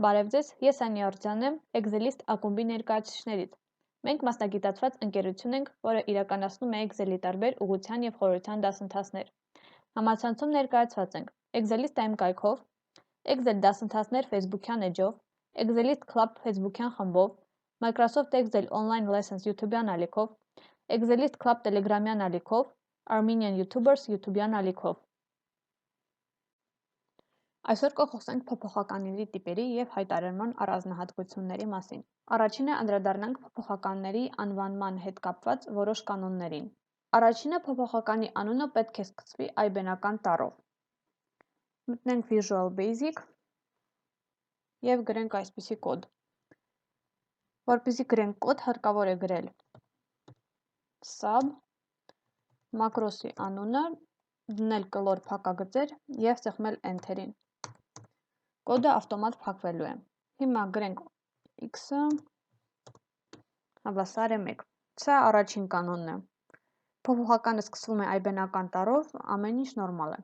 Բարև ձեզ, ես Անի Արտյանն եմ, Excelist ակումբի ներկայացուցիչներից։ Մենք մասնագիտացված ընկերություն ենք, որը իրականացնում է Excel-ի տարբեր ուղղության և խորհրդյան դասընթացներ։ Համացանցում ներկայացված ենք Excelist Time կայքով, Excel դասընթացներ Facebook-յան էջով, Excelist Club Facebook-յան խմբով, Microsoft Excel Online Lessons YouTube-յան ալիքով, Excelist Club Telegram-յան ալիքով, Armenian YouTubers YouTube-յան ալիքով։ Այսօր կխոսենք փոփոխականների տիպերի և հայտարարման առանձնահատկությունների մասին։ Առաջինը անդրադառնանք փոփոխականների անվանման հետ կապված որոշ կանոններին։ Առաջինը փոփոխականի անունը պետք է սկսվի այբենական տառով։ Մտնենք Visual Basic և գրենք այսպիսի կոդ։ Որպեսզի գրենք կոդ, հարկավոր է գրել sub, մակրոսի անունը, դնել կլոր փակագծեր և սեղմել Enter-ին։ Կոդը ավտոմատ փակվելու է։ Հիմա գրենք x-ը հավասար է 1։ Սա առաջին կանոնն է։ Փոփոխականը սկսվում է այբենական տառով, ամեն ինչ նորմալ է։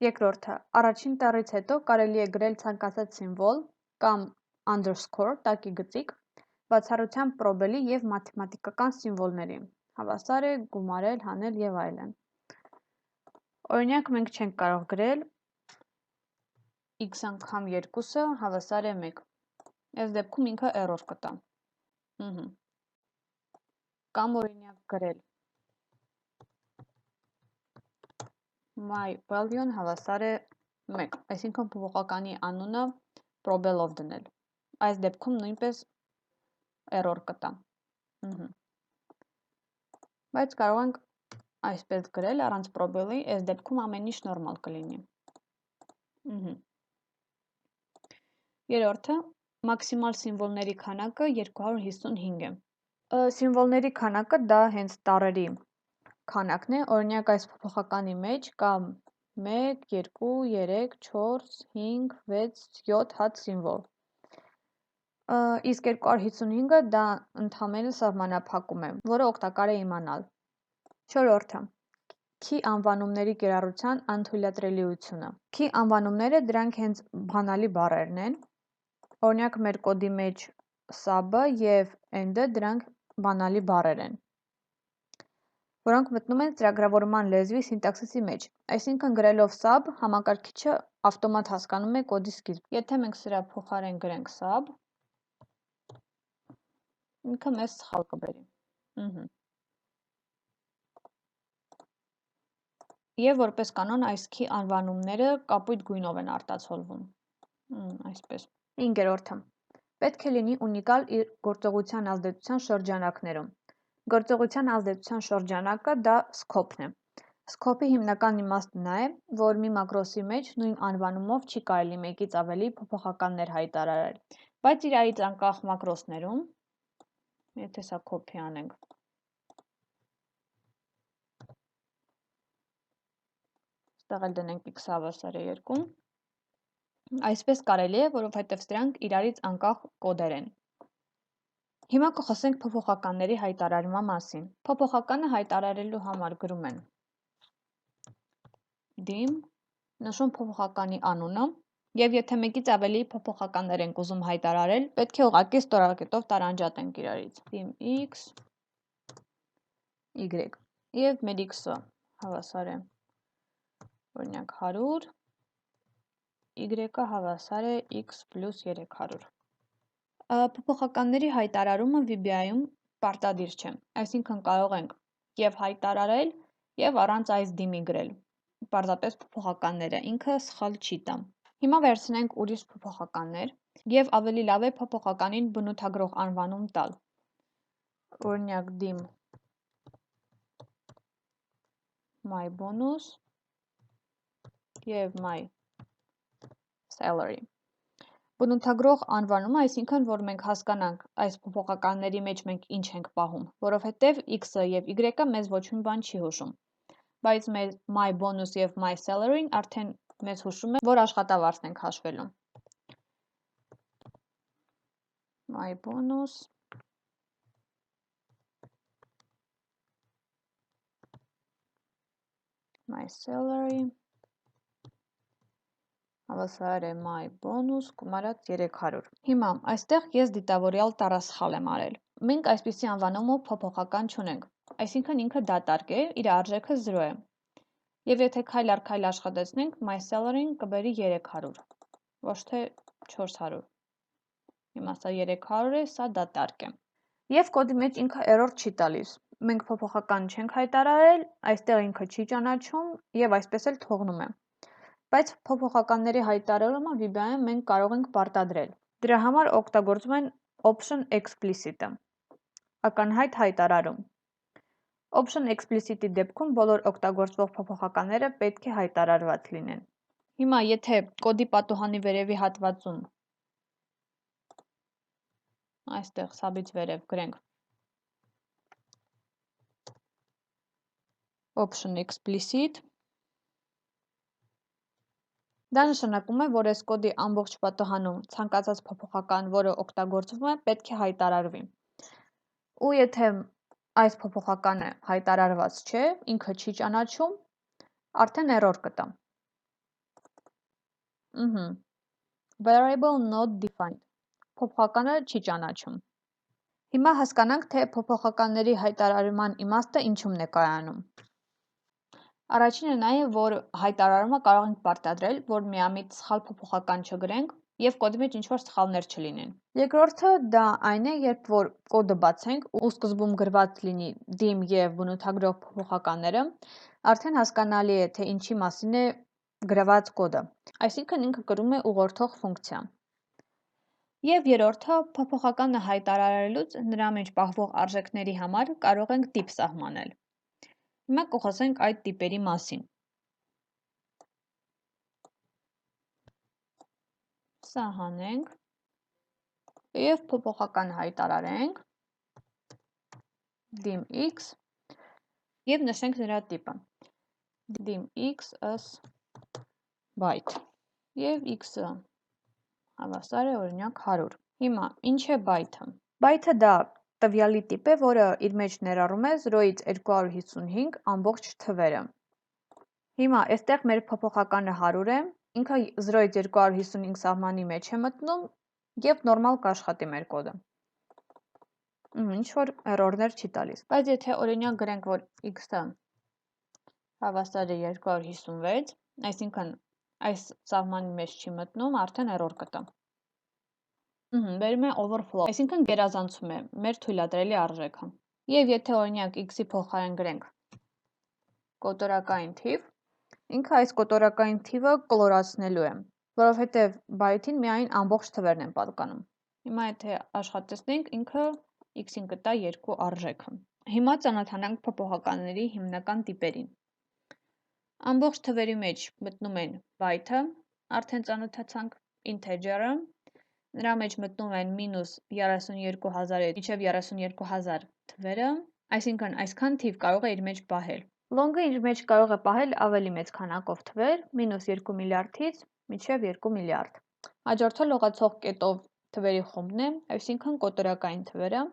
Երկրորդը, առաջին տառից հետո կարելի է գրել ցանկացած սիմվոլ կամ underscore տակի գծիկ, բացառությամբ պրոբելի և մաթեմատիկական սիմվոլների, հավասար է, գումարել, հանել և այլն։ Օրինակ, մենք չենք կարող գրել x անգամ 2-ը հավասար է 1։ Այս դեպքում ինքը error կտա։ Կամ օրինակ գրել my value-ն հավասար է 1, այսինքն փոփոխականի անունը պրոբելով դնել։ Այս դեպքում նույնպես error կտա։ Բայց կարող ենք այսպես գրել առանց պրոբելի, այս դեպքում ամեն ինչ նորմալ կլինի։ Երրորդը, մաքսիմալ սիմվոլների քանակը 255 է։ Սիմվոլների քանակը դա հենց տառերի քանակն է, օրինակ այս փոփոխականի մեջ կա 1, 2, 3, 4, 5, 6, 7 հատ սիմվոլ։ Իսկ 255-ը դա ընդհանրապես սահմանափակում է, որը օգտակար է իմանալ։ Չորրորդը, key անվանումների կիրառության անթույլատրելիությունը։ Key անվանումները դրանք հենց բանալի բառերն են։ Օրինակ մեր կոդի մեջ sub-ը և end-ը դրանք բանալի բառեր են, որոնք մտնում են ծրագրավորման լեզվի սինտաքսիսի մեջ։ Այսինքն գրելով sub համակարգիչը ավտոմատ հասկանում է կոդի սկիզբը։ Եթե մենք սրա փոխարեն գրենք sub, ինքը մեզ սխալ կբերի։ Եվ որպես կանոն այս key անվանումները կապույտ գույնով են արտացոլվում։ Այսպես։ Հինգերորդը, պետք է լինի ունիկալ իր գործողության ազդեցության շրջանակներում։ Գործողության ազդեցության շրջանակը դա scope-ն է։ Scope-ի հիմնական իմաստը նա է, որ մի մակրոսի մեջ նույն անվանումով չի կարելի մեկից ավելի փոփոխականներ հայտարարել, բայց իրարից անկախ մակրոսներում, եթե սա copy անենք, ստեղ էլ դնենք x հավասար է 2, այսպես կարելի է, որովհետև սրանք իրարից անկախ կոդեր են։ Հիմա կխոսենք փոփոխականների հայտարարման մասին։ Փոփոխականը հայտարարելու համար գրում են dim, նշում փոփոխականի անունը, և եթե մեկից ավելի փոփոխականներ ենք ուզում հայտարարել, պետք է ուղղակի ստորակետով տարանջատենք իրարից։ Dim x, y, և մեր x-ը հավասար է, օրինակ 100, y-ը հավասար է x + 300։ Փոփոխականների հայտարարումը VBA-ում պարտադիր չէ, այսինքն կարող ենք և հայտարարել, և առանց այս dim-ի գրել, պարզապես փոփոխականները, ինքը սխալ չի տա։ Հիմա վերցնենք ուրիշ փոփոխականներ, և ավելի լավ է փոփոխականին բնութագրող անվանում տալ։ Օրինակ dim my bonus և my salary։ Բնութագրող անվանումը, այսինքն, որ մենք հասկանանք այս փոփոխականների մեջ մենք ինչ ենք պահում, որովհետև x-ը և y-ը մեզ ոչ մի բան չի հուշում, բայց my bonus և my salary-ն արդեն մեզ հուշում է, որ աշխատավարձն ենք հաշվելու։ My bonus my salary Հավասար է my bonus գումարած 300։ Հիմա այստեղ ես դիտավորյալ տառասխալ եմ արել։ Մենք այսպիսի անվանում ու փոփոխական չունենք, այսինքն ինքը դատարկ է, իր արժեքը 0 է։ Եվ եթե քայլ առ քայլ աշխատեցնենք, my salary-ն կբերի 300, ոչ թե 400։ Հիմա սա 300 է, սա դատարկ է։ Եվ կոդի մեջ ինքը error չի տալիս։ Մենք փոփոխական չենք հայտարարել, այստեղ ինքը չի ճանաչում եւ այսպես էլ թողնում է։ Բայց փոփոխականների հայտարարումը VBA-ում մենք կարող ենք պարտադրել։ Դրա համար օգտագործում են option explicit-ը։ Ակնհայտ հայտարարում։ Option explicit-ի դեպքում բոլոր օգտագործվող փոփոխականները պետք է հայտարարված լինեն։ Հիմա եթե կոդի պատուհանի վերևի հատվածում այստեղ սաբից վերև գրենք option explicit, դա նշանակում է, որ այս կոդի ամբողջ պատուհանում ցանկացած փոփոխական, որը օգտագործվում է, պետք է հայտարարվի։ Ու եթե այս փոփոխականը հայտարարված չէ, ինքը չի ճանաչում, արդեն error կտա։ Variable not defined, փոփոխականը չի ճանաչում։ Հիմա հասկանանք, թե փոփոխականների հայտարարման իմաստը ինչում է կայանում։ Առաջինը նա է, որ հայտարարումը կարող ենք պարտադրել, որ միամիտ սխալ փոփոխական չգրենք եւ կոդի մեջ ինչ-որ սխալներ չլինեն։ Երկրորդը դա այն է, երբ որ կոդը բացենք ու սկզբում գրված լինի dim եւ բնութագրող փոփոխականները, արդեն հասկանալի է, թե ինչի մասին է գրված կոդը։ Այսինքն ինքը կրում է ուղղորդող ֆունկցիա։ Եվ երրորդը, փոփոխականը հայտարարելուց նրա մեջ պահվող արժեքների համար կարող ենք տիպ սահմանել։ Հիմա կխոսենք այդ տիպերի մասին։ Սա հանենք և փոփոխական հայտարարենք dim x և նշենք նրա տիպը dim x as byte և x-ը հավասար է օրինակ 100։ Հիմա ինչ է byte-ը։ Byte-ը դա տվյալի տիպ է, որը իր մեջ ներառում է 0-ից 255 ամբողջ թվերը։ Հիմա այստեղ մեր փոփոխականը 100 է, ինքը 0-ից 255 սահմանի մեջ է մտնում եւ նորմալ կաշխատի մեր կոդը։ Ինչ-որ error-ներ չի տալիս։ Բայց եթե օրինակ գրենք, որ x-ը հավասար է 256, այսինքն այս սահմանի մեջ չի մտնում, արդեն error կտա։ Բերում է overflow, այսինքն գերազանցում է մեր թույլատրելի արժեքը։ Եվ եթե օրինակ x-ի փոխարեն գրենք կոտորակային թիվ, ինքը այս կոտորակային թիվը կլորացնելու է, որովհետև byte-ին միայն ամբողջ թվերն են պատկանում։ Հիմա եթե աշխատեցնենք, ինքը x-ին կտա 2 արժեքը։ Հիմա ծանոթանանք փոփոխականների հիմնական տիպերին։ Ամբողջ թվերի մեջ մտնում են byte-ը, արդեն ծանոթացանք integer-ը, նրա մեջ մտնում են մինուս 32,000-ից մինչև 32,000 թվերը, այսինքն այսքան թիվ կարող է իր մեջ պահել։ Long-ը իր մեջ կարող է պահել ավելի մեծ քանակով թվեր, մինուս 2 միլիարդից մինչև 2 միլիարդ։ Հաջորդը լողացող կետով թվերի խումբն է, այսինքն կոտորակային թվերը,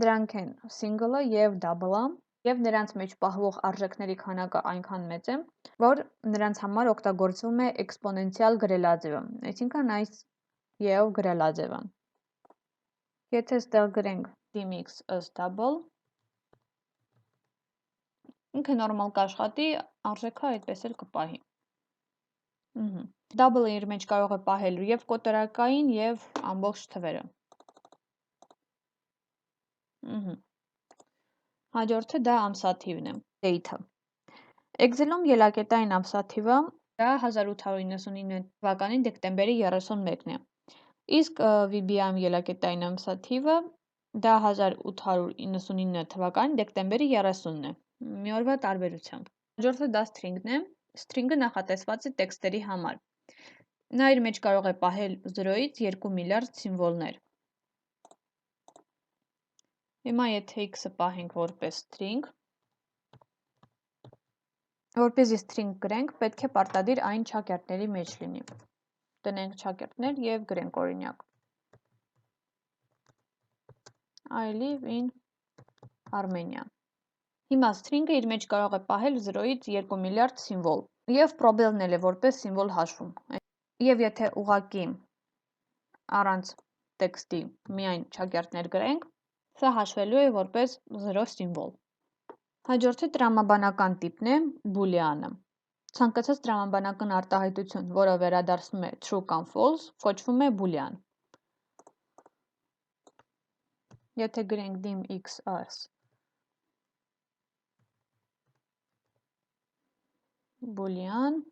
դրանք են single-ը և double-ը, և նրանց մեջ պահվող արժեքների քանակը այնքան մեծ է, որ նրանց համար օգտագործվում է էքսպոնենցիալ գրելաձևը, այսինքն այս և գրելաձևը։ Եթե ստեղ գրենք dim x as double, ինքը նորմալ կաշխատի, արժեքը այդպես էլ կպահի։ Double-ը իր մեջ կարող է պահել և կոտորակային, և ամբողջ թվերը։ Հաջորդը դա ամսաթիվն է, date-ը։ Excel-ում ելակետային ամսաթիվը դա 1899 թվականի դեկտեմբերի 31-ն է։ Իսկ VBA-ում ելակետային ամսաթիվը դա 1899 թվականի դեկտեմբերի 30-ն է, մի օրվա տարբերությամբ։ Հաջորդը դա string-ն է, string-ը նախատեսված է տեքստերի համար։ Նա իր մեջ կարող է պահել 0-ից 2 միլիարդ սիմվոլներ։ Հիմա եթե x-ը պահենք որպես string, որպեսզի string գրենք, պետք է պարտադիր այն չակերտների մեջ լինի։ Տնենք չակերտներ և գրենք օրինակ I live in Armenia։ Հիմա string-ը իր մեջ կարող է պահել 0-ից 2 միլիարդ սիմվոլ և probelն էլ է որպես սիմվոլ հաշվում։ Եվ եթե ուղղակի առանց տեքստի միայն չակերտներ գրենք, սա հաշվելու է որպես 0 սիմվոլ։ Հաջորդը տրամաբանական տիպն է բուլեանը։ Ցանկացած տրամաբանական արտահայտություն, որը վերադարձնում է true կամ false, կոչվում է բուլեան։ Եթե գրենք dim x as boolean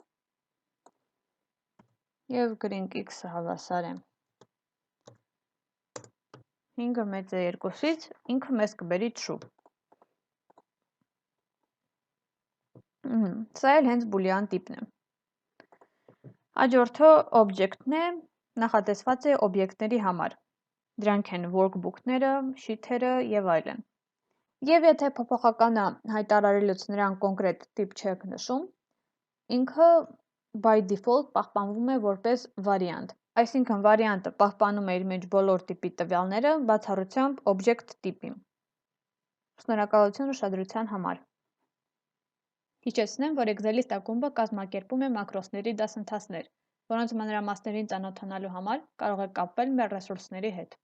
եւ գրենք x-ը հավասար է 5-ը մեծ է 2-ից, ինքը մեզ կբերի true։ Սա էլ հենց բուլեան տիպն է։ Հաջորդը object-ն է, նախատեսված է օբյեկտների համար։ Դրանք են workbook-ները, sheet-երը եւ այլն։ Եվ եթե փոփոխականը հայտարարելուց նրան կոնկրետ տիպ չեք նշում, ինքը by default պահպանվում է որպես վարիանտ։ Այսինքն վարիանտը պահպանում է իր մեջ բոլոր տիպի տվյալները, բացառությամբ object տիպի։ Շնորհակալություն ուշադրության համար։ Հիշեցնեմ, որ Excelist ակումբը կազմակերպում է մակրոսների դասընթացներ, որոնց մանրամասներին ծանոթանալու համար կարող եք կապվել մեր ռեսուրսների հետ։